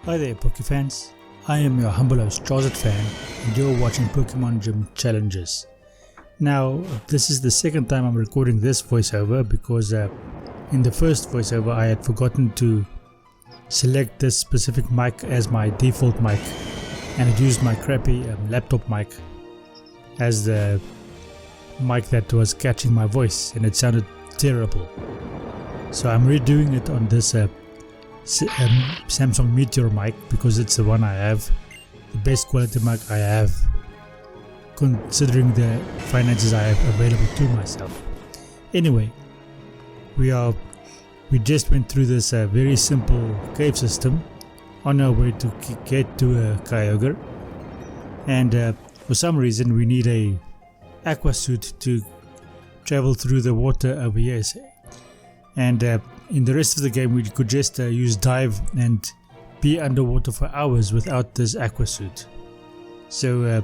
Hi there Pokefans, I am your humble host Charles Fan and you're watching Pokemon Gym Challenges. Now this is the second time I'm recording this voiceover because in the first voiceover I had forgotten to select this specific mic as my default mic and it used my crappy laptop mic as the mic that was catching my voice and it sounded terrible. So I'm redoing it on this Samsung Meteor mic because it's the one I have, the best quality mic I have considering the finances I have available to myself. Anyway, we just went through this very simple cave system on our way to get to a Kyogre, and for some reason we need a aqua suit to travel through the water over here, and in the rest of the game we could just use dive and be underwater for hours without this aqua suit. So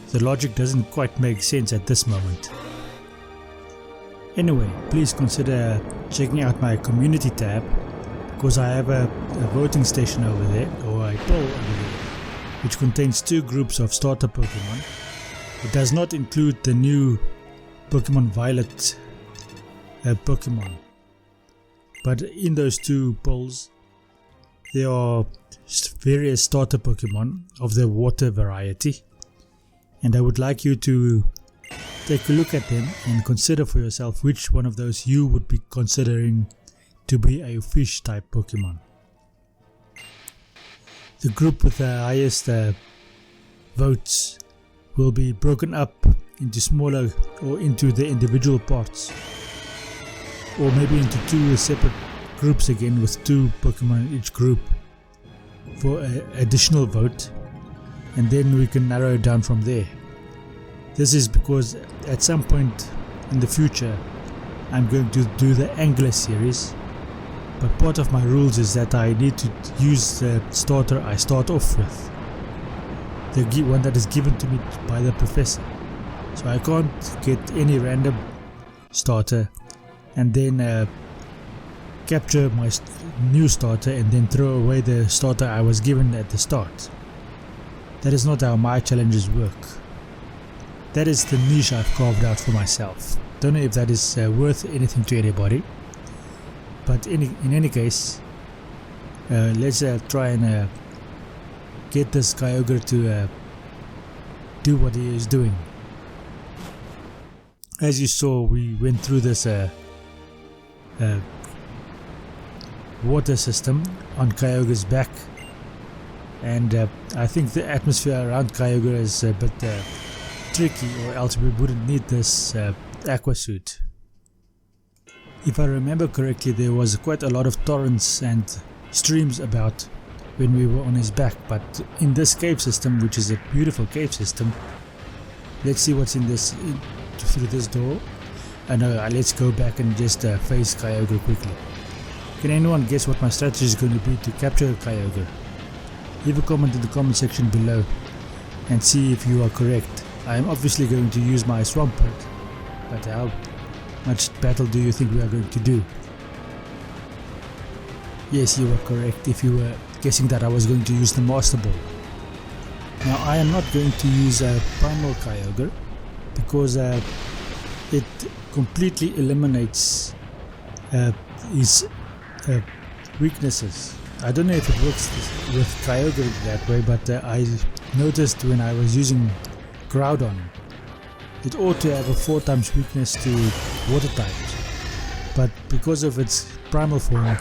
the logic doesn't quite make sense at this moment. Anyway, please consider checking out my community tab because I have a voting station over there, or a poll over there, which contains two groups of starter Pokemon. It does not include the new Pokemon Violet Pokemon. But in those two polls, there are various starter Pokemon of the water variety, and I would like you to take a look at them and consider for yourself which one of those you would be considering to be a fish type Pokemon. The group with the highest votes will be broken up into smaller or into the individual parts, or maybe into two separate groups again with two Pokemon in each group for an additional vote, and then we can narrow it down from there. This is because at some point in the future I'm going to do the Angler series, but part of my rules is that I need to use the starter I start off with, the one that is given to me by the professor. So I can't get any random starter and then capture my new starter and then throw away the starter I was given at the start. That is not how my challenges work. That is the niche I've carved out for myself. Don't know if that is worth anything to anybody, but in any case, let's try and get this Kyogre to do what he is doing. As you saw, we went through this water system on Kyogre's back, and I think the atmosphere around Kyogre is a bit tricky, or else we wouldn't need this aqua suit. If I remember correctly, there was quite a lot of torrents and streams about when we were on his back, but in this cave system, which is a beautiful cave system, let's see what's in this through this door. Let's go back and just face Kyogre quickly. Can anyone guess what my strategy is going to be to capture Kyogre? Leave a comment in the comment section below and see if you are correct. I am obviously going to use my Swampert, but how much battle do you think we are going to do? Yes, you were correct if you were guessing that I was going to use the Master Ball. Now I am not going to use a Primal Kyogre because it completely eliminates his weaknesses. I don't know if it works with Kyogre that way, but I noticed when I was using Groudon, it ought to have a 4 times weakness to water types, but because of its primal form,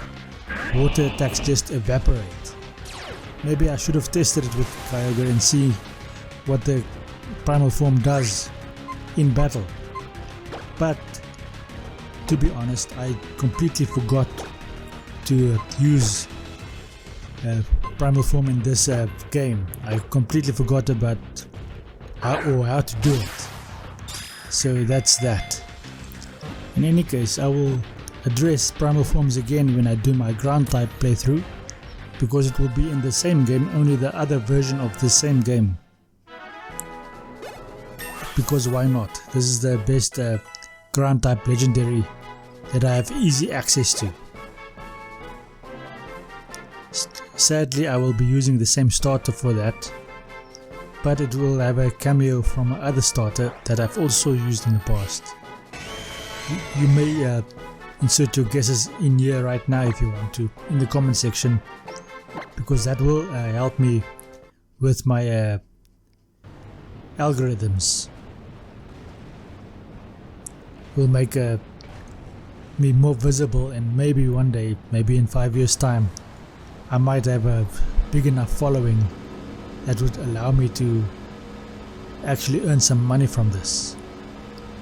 water attacks just evaporate. Maybe I should have tested it with Kyogre and see what the primal form does in battle, but to be honest, I completely forgot to use primal form in this game. I completely forgot about how to do it. So that's that. In any case, I will address primal forms again when I do my ground type playthrough, because it will be in the same game, only the other version of the same game. Because why not? This is the best ground type legendary that I have easy access to. sadly I will be using the same starter for that, but it will have a cameo from another starter that I've also used in the past. You may insert your guesses in here right now if you want to, in the comment section, because that will help me with my algorithms. Will make me more visible, and maybe one day, maybe in 5 years time, I might have a big enough following that would allow me to actually earn some money from this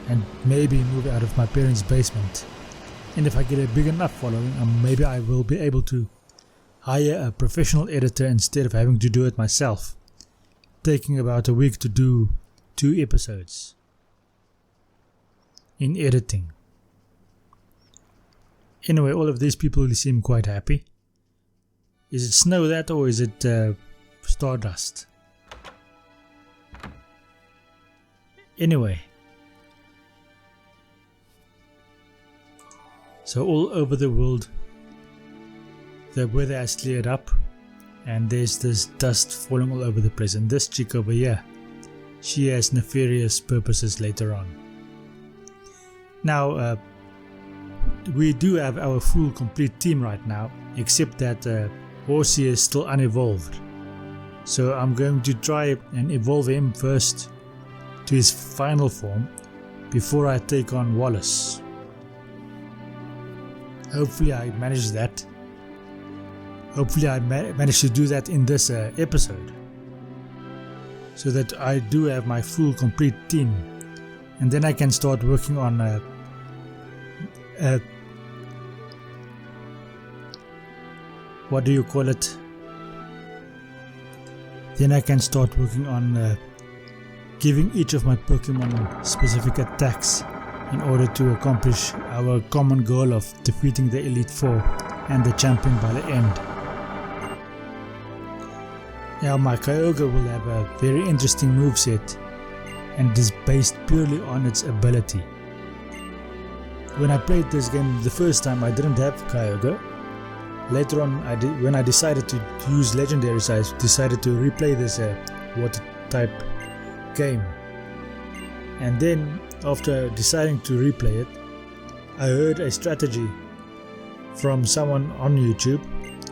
and maybe move out of my parents' basement. And if I get a big enough following, maybe I will be able to hire a professional editor instead of having to do it myself, taking about a week to do 2 episodes in editing. Anyway, all of these people seem quite happy. Is it snow that, or is it stardust? Anyway, so all over the world the weather has cleared up and there's this dust falling all over the place, and this chick over here, she has nefarious purposes later on. Now we do have our full complete team right now, except that Horsey is still unevolved, so I'm going to try and evolve him first to his final form before I take on Wallace. Hopefully I manage that. Hopefully I manage to do that in this episode, so that I do have my full complete team, and then I can start working on what do you call it? Then I can start working on giving each of my Pokemon specific attacks in order to accomplish our common goal of defeating the Elite Four and the champion by the end. Now my Kyogre will have a very interesting moveset, and it is based purely on its ability. When I played this game the first time, I didn't have Kyogre. Later on, when I decided to use legendaries, I decided to replay this water type game. And then after deciding to replay it, I heard a strategy from someone on YouTube.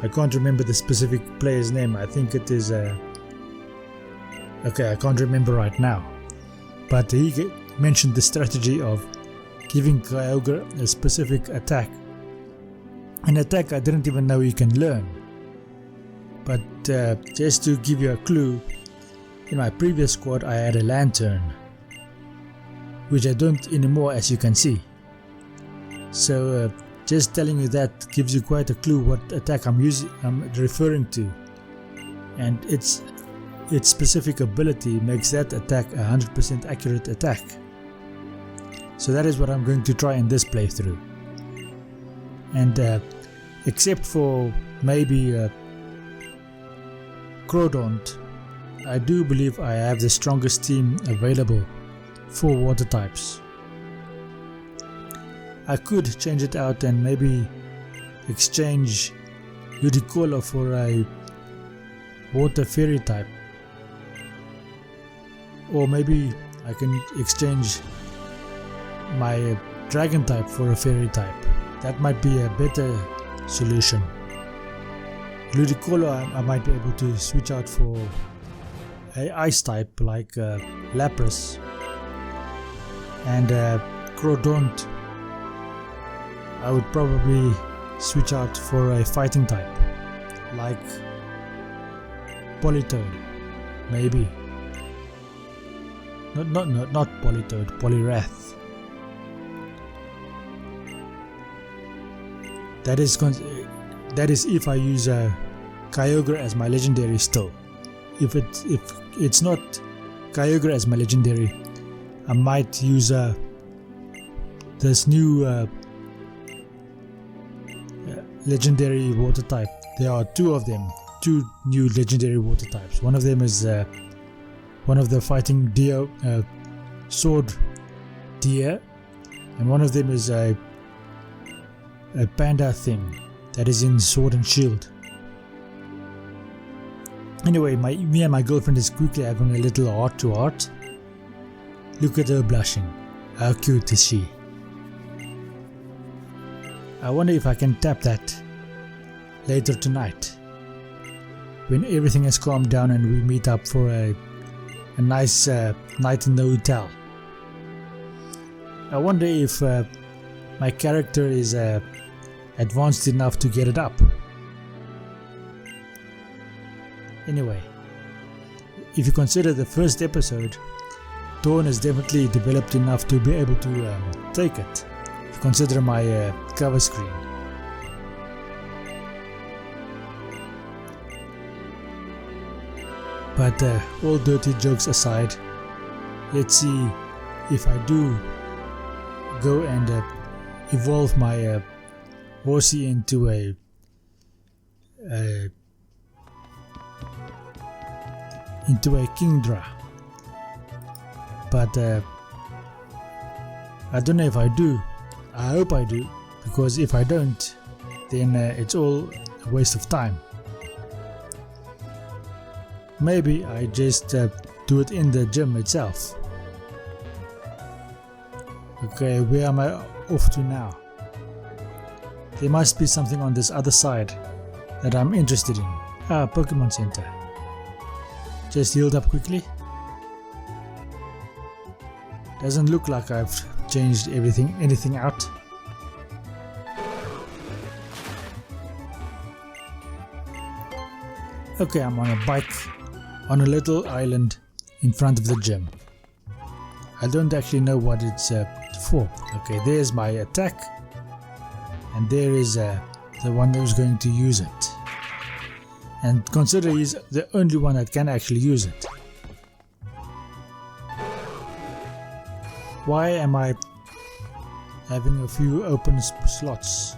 I can't remember the specific player's name. I think it is okay, I can't remember right now. But he mentioned the strategy of giving Kyogre a specific attack. An attack I didn't even know you can learn. But just to give you a clue, in my previous squad I had a Lantern, which I don't anymore, as you can see. So just telling you that gives you quite a clue what attack I'm referring to, and its specific ability makes that attack a 100% accurate attack. So that is what I'm going to try in this playthrough. And except for maybe Crawdaunt, I do believe I have the strongest team available for water types. I could change it out and maybe exchange Ludicolo for a water fairy type, or maybe I can exchange my dragon type for a fairy type. That might be a better solution. Ludicolo I might be able to switch out for a ice type like Lapras, and Crawdaunt I would probably switch out for a fighting type like Politoed, maybe. Not Politoed, Poliwrath. That is if I use Kyogre as my legendary still. If it's not Kyogre as my legendary, I might use this new legendary water type. There are two of them, two new legendary water types. One of them is one of the fighting deer, sword deer, and one of them is a panda thing that is in Sword and Shield. Anyway, me and my girlfriend is quickly having a little heart-to-heart. Look at her blushing. How cute is she? I wonder if I can tap that later tonight, when everything has calmed down and we meet up for a nice night in the hotel. I wonder if my character is advanced enough to get it up. Anyway, if you consider the first episode, Dawn is definitely developed enough to be able to take it. If you consider my cover screen. But all dirty jokes aside, let's see if I do go and evolve my horsey into a Kingdra. But I don't know if I do. I hope I do, because if I don't, then it's all a waste of time. Maybe I just do it in the gym itself. Okay, where am I off to now? There must be something on this other side that I'm interested in. Ah, Pokemon Center. Just healed up quickly. Doesn't look like I've changed anything out. Okay, I'm on a bike on a little island in front of the gym. I don't actually know what it's for. Okay, there's my attack, and there is the one who's going to use it. And consider he's the only one that can actually use it. Why am I having a few open slots?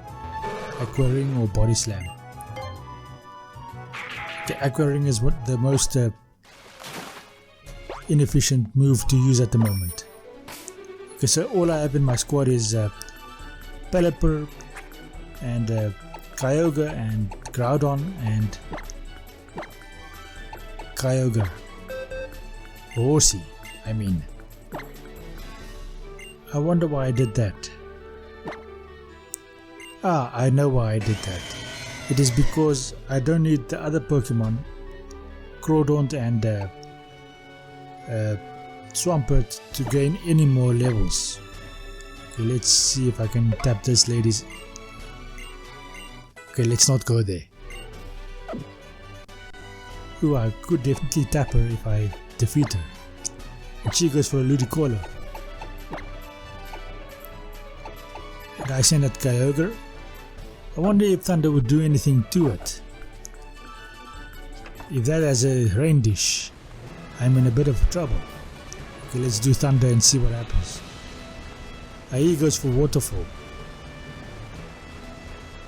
Aqua Ring or Body Slam? Okay, Aqua Ring is what the most inefficient move to use at the moment. Okay, so all I have in my squad is Pelipper and Kyogre and Groudon and Kyogre. Horsey, I mean. I wonder why I did that. Ah, I know why I did that. It is because I don't need the other Pokemon, Crawdaunt and Swampert, to gain any more levels. Okay, let's see if I can tap this lady's. Okay, let's not go there. Ooh, I could definitely tap her if I defeat her. And she goes for a Ludicolo. And I send that Kyogre. I wonder if Thunder would do anything to it. If that has a Rain Dish, I'm in a bit of trouble. Okay, let's do Thunder and see what happens. He goes for Waterfall.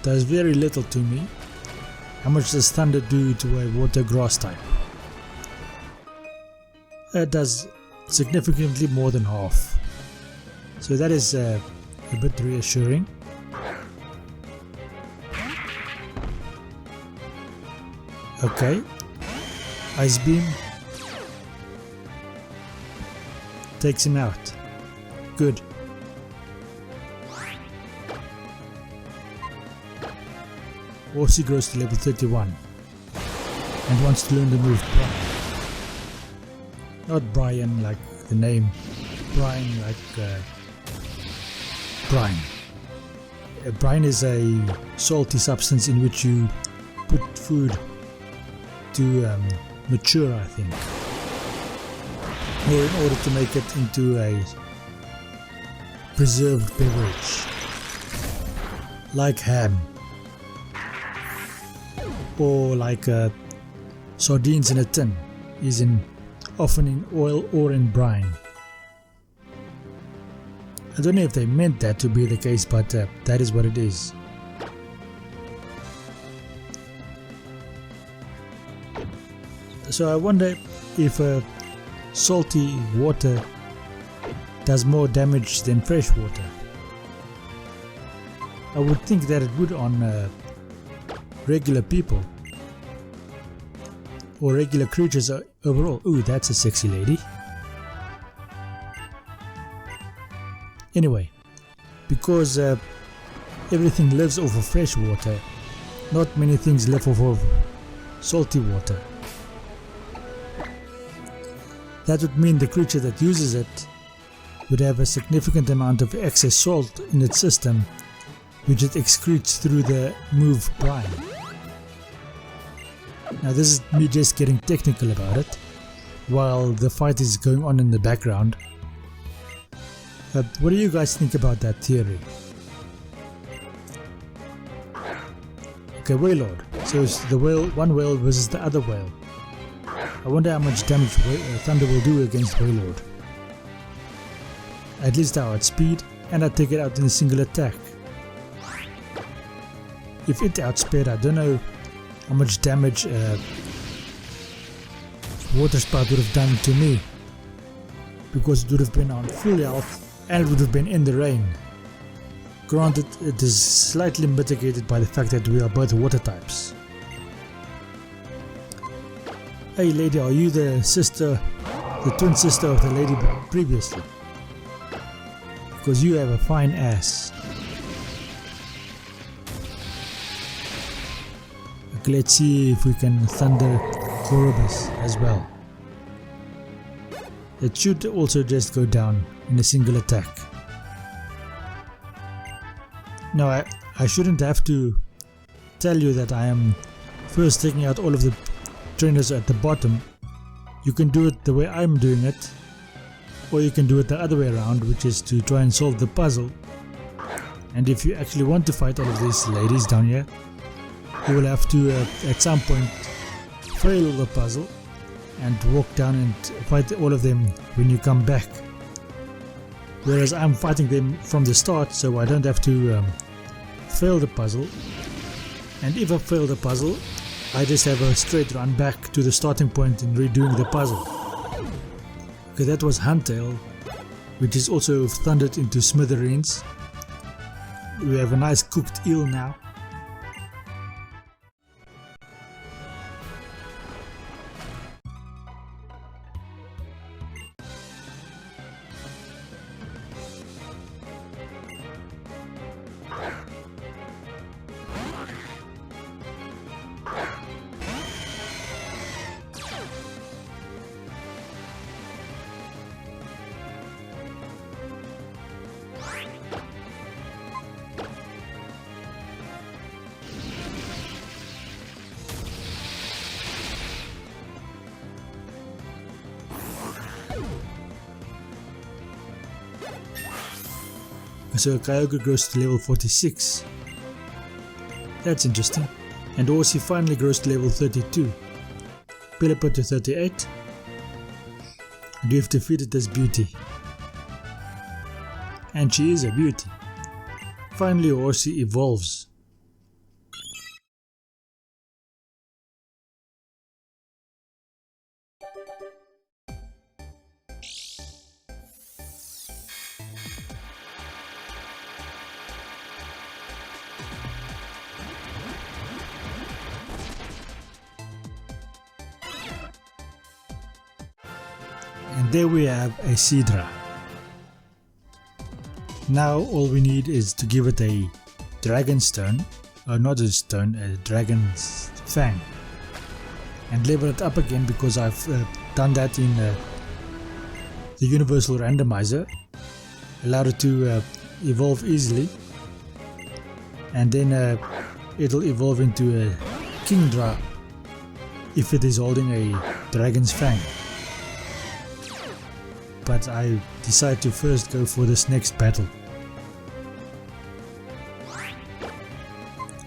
Does very little to me. How much does Thunder do to a Water Grass type? It does significantly more than half. So that is a bit reassuring. Okay, Ice Beam takes him out. Good. Horsey grows to level 31 and wants to learn the move Brian. Not Brian like the name, Brian like brine. Brine is a salty substance in which you put food to mature, I think, or in order to make it into a preserved beverage, like ham, or like sardines in a tin, is often in oil or in brine. I don't know if they meant that to be the case, but that is what it is. So I wonder if salty water does more damage than fresh water. I would think that it would on regular people, or regular creatures overall. Ooh, that's a sexy lady. Anyway, because everything lives off of fresh water, not many things live off of salty water. That would mean the creature that uses it would have a significant amount of excess salt in its system, which it excretes through the move brine. Now this is me just getting technical about it, while the fight is going on in the background. What do you guys think about that theory? Okay, Whalelord. So it's the whale, one whale versus the other whale. I wonder how much damage Thunder will do against Whalelord. At least our outspeed, and I take it out in a single attack. If it outspeed, I don't know how much damage Water Spout would have done to me, because it would have been on full health and it would have been in the rain. Granted, it is slightly mitigated by the fact that we are both water types. Hey lady, are you the twin sister of the lady previously? Because you have a fine ass. Okay, let's see if we can thunder Corobus as well. It should also just go down in a single attack. Now I shouldn't have to tell you that I am first taking out all of the trainers at the bottom. You can do it the way I'm doing it, or you can do it the other way around, which is to try and solve the puzzle. And if you actually want to fight all of these ladies down here, you will have to at some point fail the puzzle and walk down and fight all of them when you come back. Whereas I'm fighting them from the start, so I don't have to fail the puzzle. And if I fail the puzzle, I just have a straight run back to the starting point and redoing the puzzle. Okay, that was Huntail, which is also thundered into smithereens. We have a nice cooked eel now. So Kyogre grows to level 46. That's interesting. And Horsey finally grows to level 32. Pelipper to 38. And we've defeated this beauty. And she is a beauty. Finally Horsey evolves. And there we have a Seadra. Now all we need is to give it a dragon stone, or not a stone, a dragon's fang, and level it up again, because I've done that in the universal randomizer, allowed it to evolve easily, and then it'll evolve into a Kingdra if it is holding a dragon's fang. But I decide to first go for this next battle.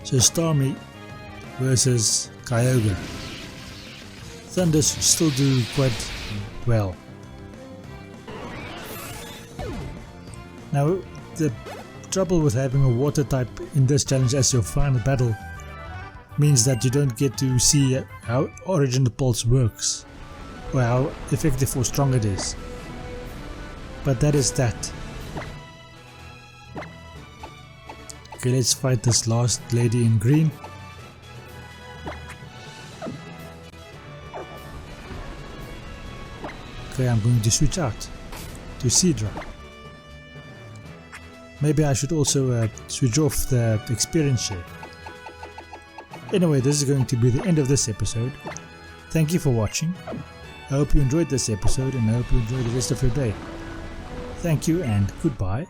So Starmie versus Kyogre. Thunder should still do quite well. Now the trouble with having a water type in this challenge as your final battle means that you don't get to see how Origin Pulse works, or how effective or strong it is. But that is that. Okay, let's fight this last lady in green. Okay, I'm going to switch out to Cedra. Maybe I should also switch off the experience share. Anyway, this is going to be the end of this episode. Thank you for watching. I hope you enjoyed this episode and I hope you enjoy the rest of your day. Thank you and goodbye.